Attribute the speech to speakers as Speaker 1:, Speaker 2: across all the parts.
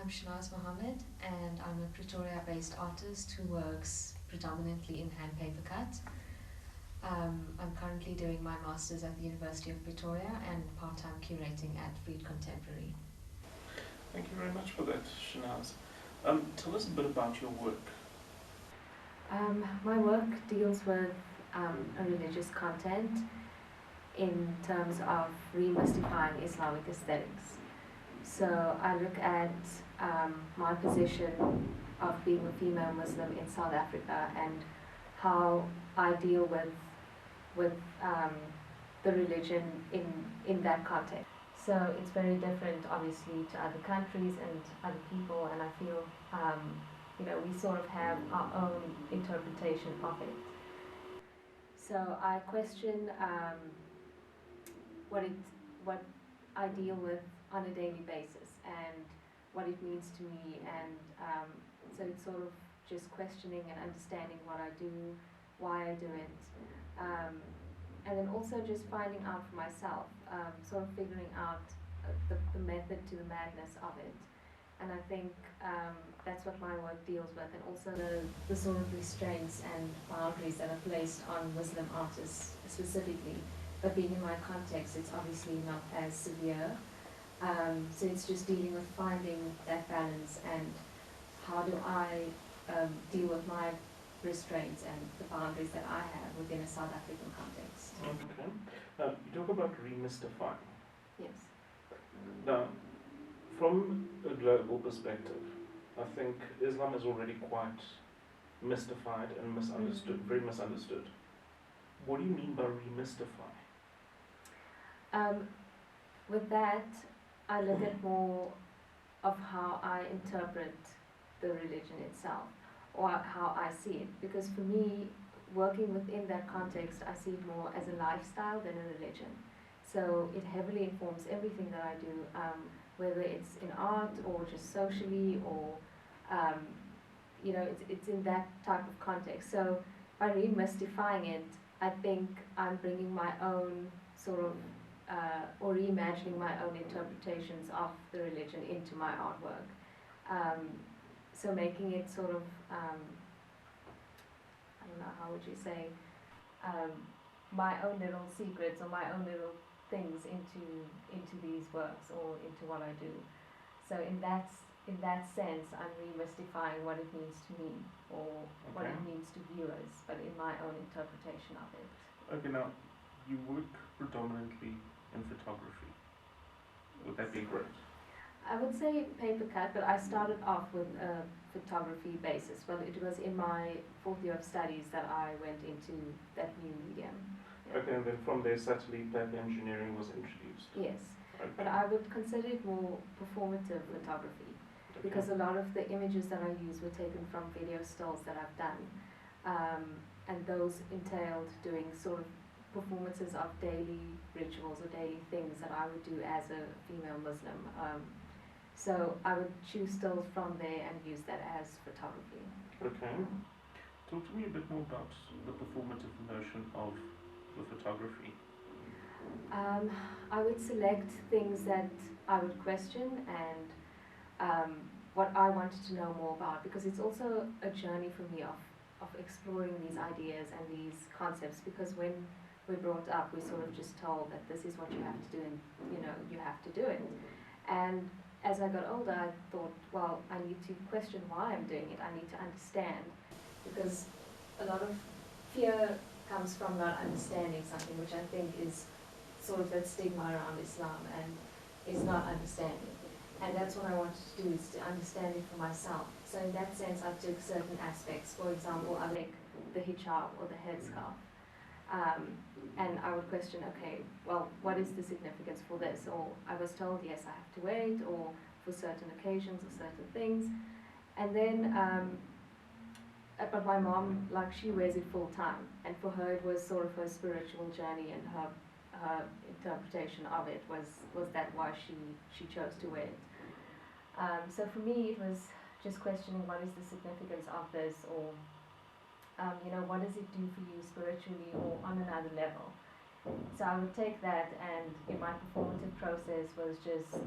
Speaker 1: I'm Shenaz Mahomed, and I'm a Pretoria-based artist who works predominantly in hand paper cut. I'm currently doing my master's at the University of Pretoria and part-time curating at Freed Contemporary.
Speaker 2: Thank you very much for that, Shenaz. Tell us a bit about your work.
Speaker 1: My work deals with a religious content in terms of remystifying Islamic aesthetics. So I look at my position of being a female Muslim in South Africa and how I deal with the religion in that context. So it's very different, obviously, to other countries and other people, and I feel we sort of have our own interpretation of it. So I question what I deal with on a daily basis and what it means to me, and so it's sort of just questioning and understanding what I do, why I do it, and then also just finding out for myself, sort of figuring out the method to the madness of it. And I think that's what my work deals with, and also the sort of restraints and boundaries that are placed on Muslim artists specifically. But being in my context, it's obviously not as severe. So it's just dealing with finding that balance and how do I deal with my restraints and the boundaries that I have within a South African context.
Speaker 2: Okay. Now, you talk about remystifying.
Speaker 1: Yes.
Speaker 2: Now, from a global perspective, I think Islam is already quite mystified and misunderstood, very misunderstood. What do you mean by remystify?
Speaker 1: With that, I look at more of how I interpret the religion itself, or how I see it. Because for me, working within that context, I see it more as a lifestyle than a religion. So it heavily informs everything that I do, whether it's in art or just socially, or it's in that type of context. So by remystifying it, I think I'm bringing my own sort of or reimagining my own interpretations of the religion into my artwork. So making it sort of, I don't know, how would you say, my own little secrets or my own little things into these works or into what I do. So in that sense, I'm remystifying what it means to me or what it means to viewers, but in my own interpretation of it.
Speaker 2: Okay, now you work predominantly in photography. Would that be correct?
Speaker 1: I would say paper cut, but I started off with a photography basis. Well, it was in my fourth year of studies that I went into that new medium.
Speaker 2: Yeah. Okay, and then from there, satellite data engineering was introduced.
Speaker 1: Yes,
Speaker 2: okay.
Speaker 1: But I would consider it more performative photography, because a lot of the images that I use were taken from video stills that I've done, and those entailed doing sort of performances of daily rituals or daily things that I would do as a female Muslim. So I would choose stills from there and use that as photography.
Speaker 2: Okay. Talk to me a bit more about the performative notion of the photography.
Speaker 1: I would select things that I would question and what I wanted to know more about, because it's also a journey for me of exploring these ideas and these concepts, because when we're brought up, we're sort of just told that this is what you have to do and you have to do it. And as I got older, I thought, well, I need to question why I'm doing it. I need to understand, because a lot of fear comes from not understanding something, which I think is sort of that stigma around Islam and is not understanding. And that's what I wanted to do, is to understand it for myself. So in that sense, I took certain aspects. For example, I like the hijab or the headscarf. And I would question, okay, well, what is the significance for this? Or I was told, yes, I have to wear it, or for certain occasions or certain things. And then, but my mom, like, she wears it full time. And for her, it was sort of her spiritual journey, and her interpretation of it was that why she chose to wear it. So for me, it was just questioning what is the significance of this, or what does it do for you spiritually or on another level? So I would take that, and in my performative process was just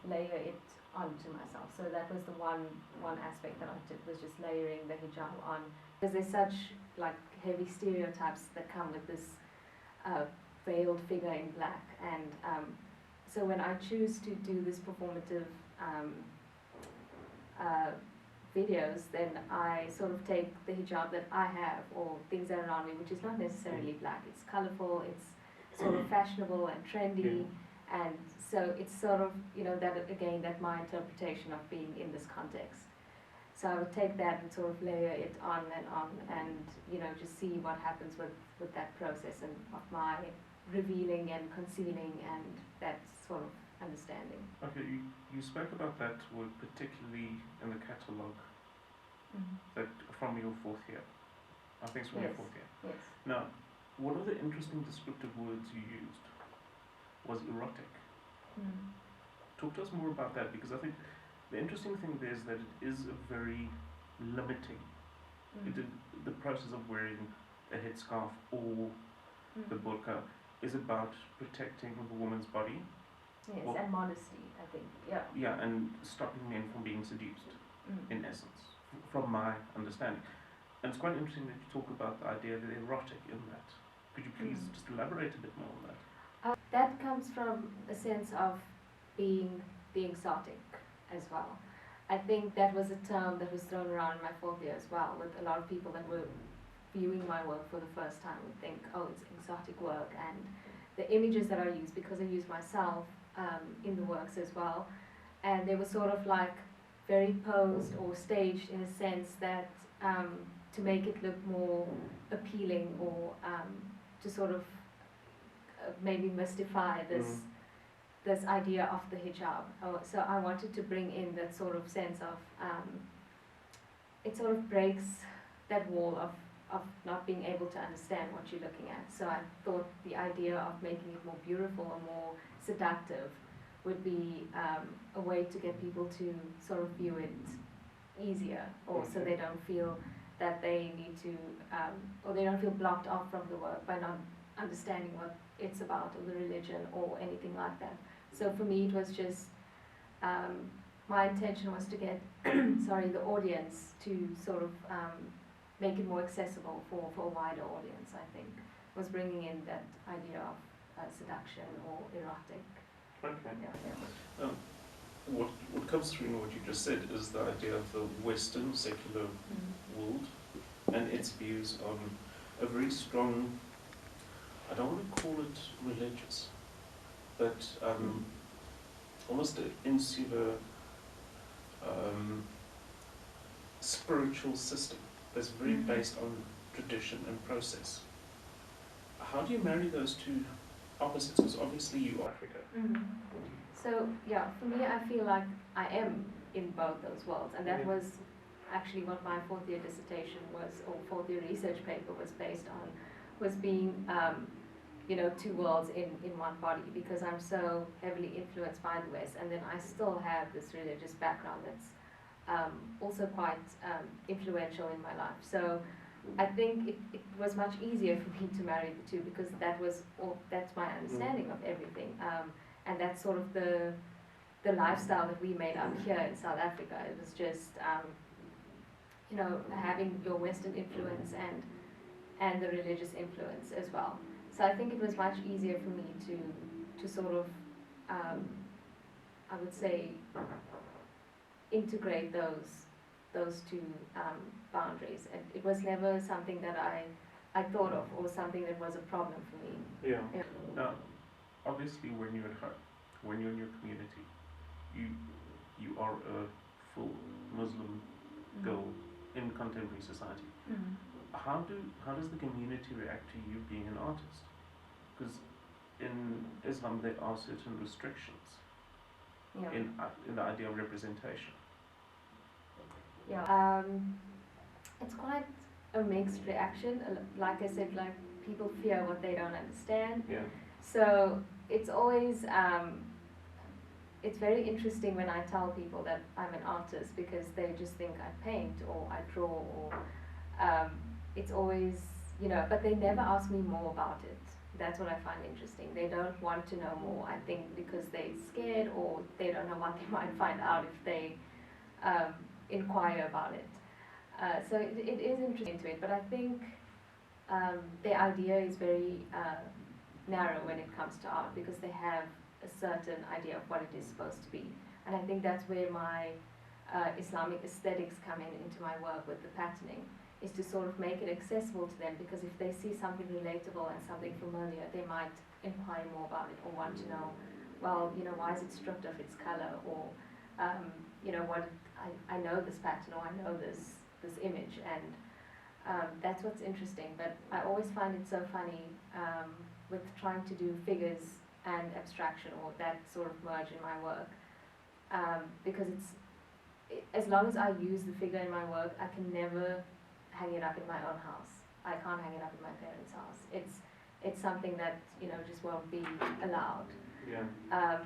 Speaker 1: layer it onto myself. So that was the one aspect that I did, was just layering the hijab on, because there's such like heavy stereotypes that come with this veiled figure in black, and so when I choose to do this performative videos, then I sort of take the hijab that I have or things that are around me, which is not necessarily black. It's colourful, it's sort of fashionable and trendy, and so it's sort of, you know, that again, that my interpretation of being in this context. So I would take that and sort of layer it on, and you know, just see what happens with that process and of my revealing and concealing and that sort of understanding.
Speaker 2: Okay, you spoke about that word particularly in the catalogue, that from your fourth year. I think it's from your fourth year.
Speaker 1: Yes.
Speaker 2: Now, one of the interesting descriptive words you used was erotic. Talk to us more about that, because I think the interesting thing there is that it is a very limiting. The process of wearing a headscarf or the burqa is about protecting the woman's body.
Speaker 1: Yes, and modesty, I think. Yeah.
Speaker 2: Yeah, and stopping men from being seduced, in essence, from my understanding. And it's quite interesting that you talk about the idea of the erotic in that. Could you please just elaborate a bit more on that?
Speaker 1: That comes from a sense of being the exotic as well. I think that was a term that was thrown around in my fourth year as well, with a lot of people that were viewing my work for the first time would think, oh, it's exotic work, and the images that I use, because I use myself in the works as well, and they were sort of like very posed or staged in a sense that to make it look more appealing, or to sort of maybe mystify this idea of the hijab. So I wanted to bring in that sort of sense of, it sort of breaks that wall of not being able to understand what you're looking at. So I thought the idea of making it more beautiful or more seductive would be a way to get people to sort of view it easier, or so they don't feel that they need to, or they don't feel blocked off from the work by not understanding what it's about, or the religion, or anything like that. So for me, it was just, my intention was to get, the audience to sort of make it more accessible for a wider audience, I think, was bringing in that idea of seduction or erotic.
Speaker 2: Okay.
Speaker 1: Yeah.
Speaker 2: What comes through in what you just said is the idea of the Western secular world and its views on a very strong, I don't want to call it religious, but almost an insular spiritual system that's very based on tradition and process. How do you marry those two opposites? Because obviously you are Africa.
Speaker 1: So yeah, for me, I feel like I am in both those worlds, and that was actually what my fourth year dissertation was, or fourth year research paper was based on, was being you know, two worlds in one body, because I'm so heavily influenced by the West, and then I still have this religious background that's also quite influential in my life. So I think it was much easier for me to marry the two, because that's my understanding of everything, and that's sort of the lifestyle that we made up here in South Africa. It was just you know, having your Western influence and the religious influence as well. So I think it was much easier for me to sort of, I would say, integrate those two boundaries. And it was never something that I thought of, or something that was a problem for me.
Speaker 2: Yeah. Now, obviously, when you're at home, when you're in your community, you are a full Muslim girl in contemporary society. How does the community react to you being an artist? Because in Islam there are certain restrictions in the idea of representation.
Speaker 1: Yeah, it's quite a mixed reaction. Like I said, like people fear what they don't understand.
Speaker 2: Yeah.
Speaker 1: So it's always it's very interesting when I tell people that I'm an artist, because they just think I paint or I draw, or it's always, you know, but they never ask me more about it. That's what I find interesting. They don't want to know more, I think, because they're scared or they don't know what they might find out if they inquire about it. So it is interesting to it, but I think the idea is very narrow when it comes to art because they have a certain idea of what it is supposed to be. And I think that's where my Islamic aesthetics come into my work with the patterning, is to sort of make it accessible to them, because if they see something relatable and something familiar, they might inquire more about it or want to know, well, you know, why is it stripped of its color, or you know, what I know this pattern, or I know this image, and that's what's interesting. But I always find it so funny with trying to do figures and abstraction, or that sort of merge in my work, because as long as I use the figure in my work, I can never hang it up in my own house. I can't hang it up in my parents' house. It's something that, you know, just won't be allowed.
Speaker 2: Yeah.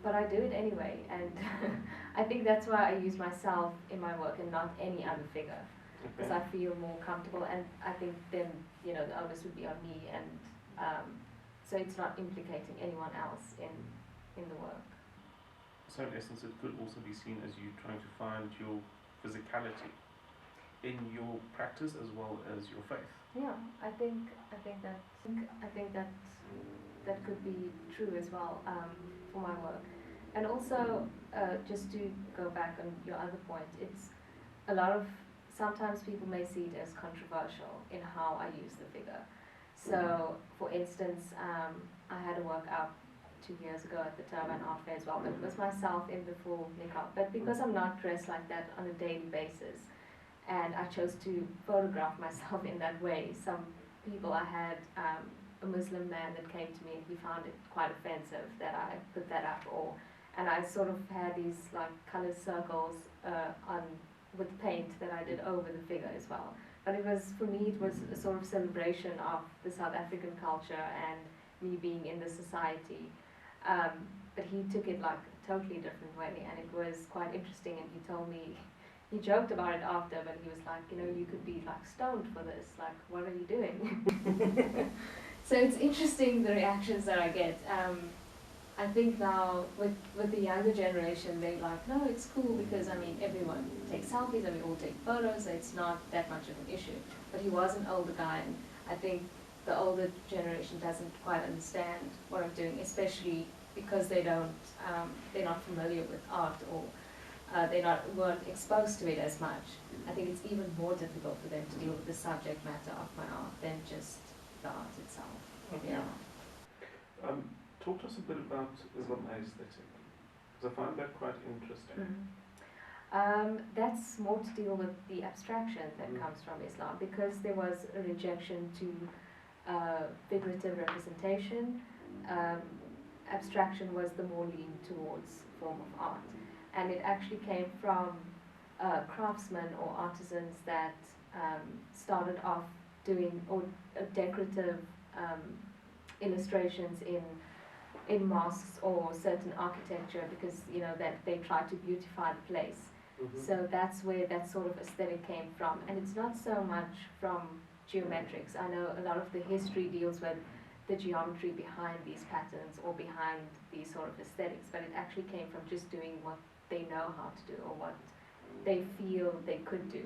Speaker 1: But I do it anyway, and I think that's why I use myself in my work and not any other figure, because I feel more comfortable, and I think then, you know, the onus would be on me, and so it's not implicating anyone else in the work.
Speaker 2: So in essence, it could also be seen as you trying to find your physicality in your practice as well as your faith.
Speaker 1: Yeah, I think that could be true as well for my work. And also, just to go back on your other point, it's a lot of, sometimes people may see it as controversial in how I use the figure. So, for instance, I had a work out 2 years ago at the Turbine Art Fair as well, but it was myself in the full niqab. But because I'm not dressed like that on a daily basis, and I chose to photograph myself in that way, some people, I had a Muslim man that came to me and he found it quite offensive that I put that up, and I sort of had these like colored circles on with paint that I did over the figure as well. But it was, for me, it was a sort of celebration of the South African culture and me being in the society. But he took it like a totally different way, and it was quite interesting, and he told me, he joked about it after, but he was like, you know, you could be like stoned for this, like, what are you doing? So it's interesting the reactions that I get. I think now with the younger generation, they're like, no, it's cool because, I mean, everyone takes selfies and we all take photos, so it's not that much of an issue. But he was an older guy, and I think the older generation doesn't quite understand what I'm doing, especially because they don't, they're not familiar with art, or they weren't exposed to it as much. I think it's even more difficult for them to deal with the subject matter of my art than just the art itself.
Speaker 2: Okay.
Speaker 1: Yeah.
Speaker 2: Talk to us a bit about Islam aesthetic, because I find that quite interesting.
Speaker 1: That's more to deal with the abstraction that comes from Islam, because there was a rejection to figurative representation. Abstraction was the more lean towards form of art, and it actually came from craftsmen or artisans that started off doing decorative illustrations in mosques or certain architecture, because, you know, that they tried to beautify the place. So that's where that sort of aesthetic came from, and it's not so much from geometrics. I know a lot of the history deals with the geometry behind these patterns or behind these sort of aesthetics, but it actually came from just doing what they know how to do or what they feel they could do,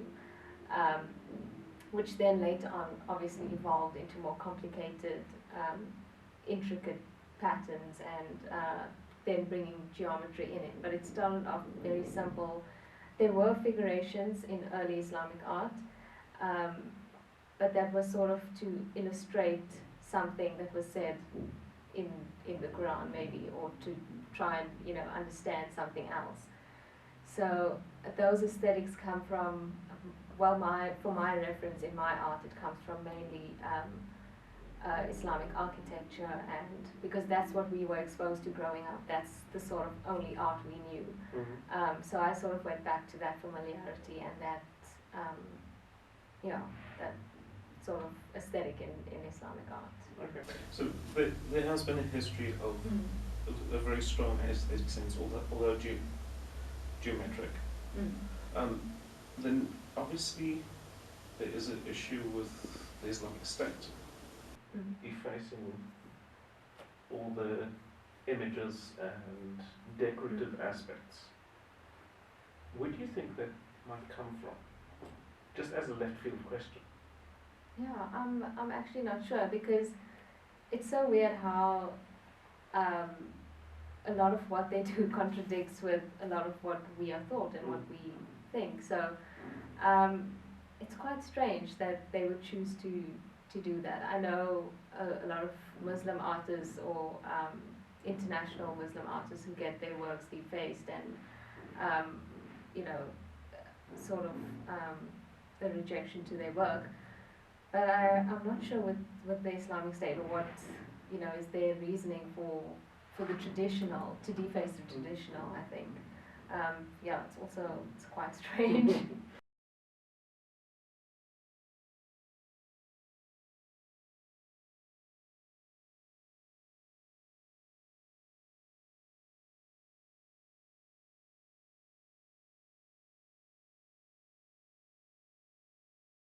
Speaker 1: which then later on obviously evolved into more complicated, intricate patterns, and then bringing geometry in it. But it started off very simple. There were figurations in early Islamic art, but that was sort of to illustrate something that was said in the Quran, maybe, or to try and, you know, understand something else. So those aesthetics come from, well, for my reference in my art, it comes from mainly Islamic architecture, and because that's what we were exposed to growing up, that's the sort of only art we knew. So I sort of went back to that familiarity and that, you know, that sort of aesthetic in Islamic art.
Speaker 2: Okay, so there has been a history of a very strong aesthetic sense, although geometric. Then obviously there is an issue with the Islamic State. effacing all the images and decorative aspects. Where do you think that might come from? Just as a left field question.
Speaker 1: Yeah, I'm actually not sure, because it's so weird how a lot of what they do contradicts with a lot of what we are taught and what we think. So it's quite strange that they would choose to do that. I know a lot of Muslim artists or international Muslim artists who get their works defaced and you know, sort of a rejection to their work. But I'm not sure with the Islamic State, or what, you know, is their reasoning for the traditional, to deface the traditional, I think. Yeah, it's quite strange.